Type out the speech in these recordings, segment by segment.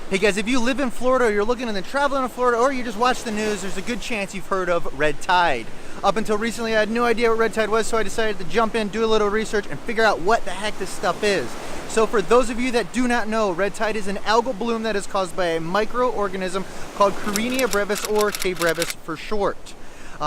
Hey guys, if you live in Florida or you're looking into traveling to Florida or you just watch the news, there's a good chance you've heard of red tide. Up until recently, I had no idea what red tide was, so I decided to jump in, do a little research, and figure out what the heck this stuff is. So for those of you that do not know, red tide is an algal bloom that is caused by a microorganism called Karenia brevis, or K. brevis for short.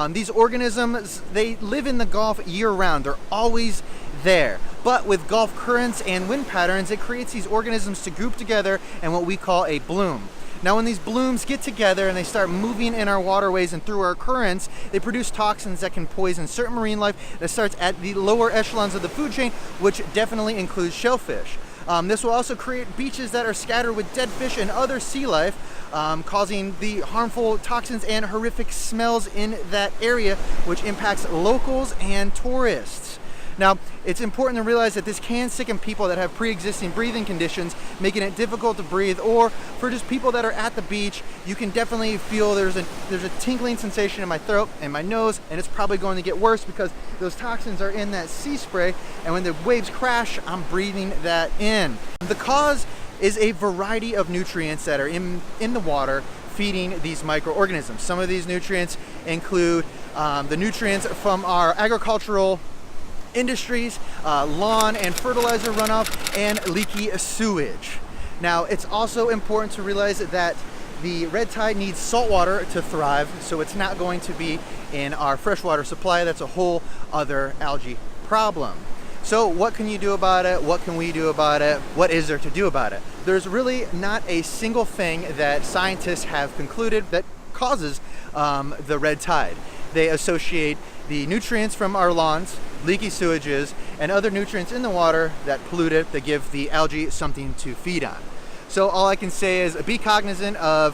These organisms, they live in the Gulf year-round. They're always there. But with Gulf currents and wind patterns, it creates these organisms to group together in what we call a bloom. Now when these blooms get together and they start moving in our waterways and through our currents, they produce toxins that can poison certain marine life that starts at the lower echelons of the food chain, which definitely includes shellfish. This will also create beaches that are scattered with dead fish and other sea life, causing the harmful toxins and horrific smells in that area, which impacts locals and tourists. Now, it's important to realize that this can sicken people that have pre-existing breathing conditions, making it difficult to breathe, or for just people that are at the beach, you can definitely feel there's a tingling sensation in my throat and my nose, and it's probably going to get worse because those toxins are in that sea spray, and when the waves crash, I'm breathing that in. The cause is a variety of nutrients that are in the water feeding these microorganisms. Some of these nutrients include the nutrients from our agricultural industries, lawn and fertilizer runoff, and leaky sewage. Now, it's also important to realize that the red tide needs salt water to thrive, so it's not going to be in our freshwater supply. That's a whole other algae problem. So what can you do about it? What can we do about it? What is there to do about it? There's really not a single thing that scientists have concluded that causes the red tide. They associate the nutrients from our lawns, leaky sewages, and other nutrients in the water that pollute it, that give the algae something to feed on. So all I can say is be cognizant of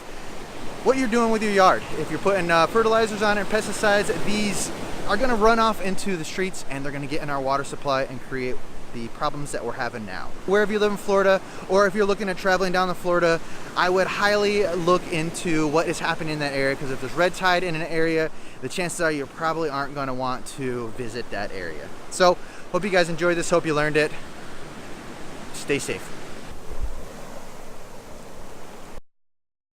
what you're doing with your yard. If you're putting fertilizers on it and pesticides, these are going to run off into the streets and they're going to get in our water supply and create the problems that we're having now. Wherever you live in Florida, or if you're looking at traveling down to Florida, I would highly look into what is happening in that area, because if there's red tide in an area, the chances are you probably aren't going to want to visit that area. So hope you guys enjoyed this, hope you learned it. Stay safe.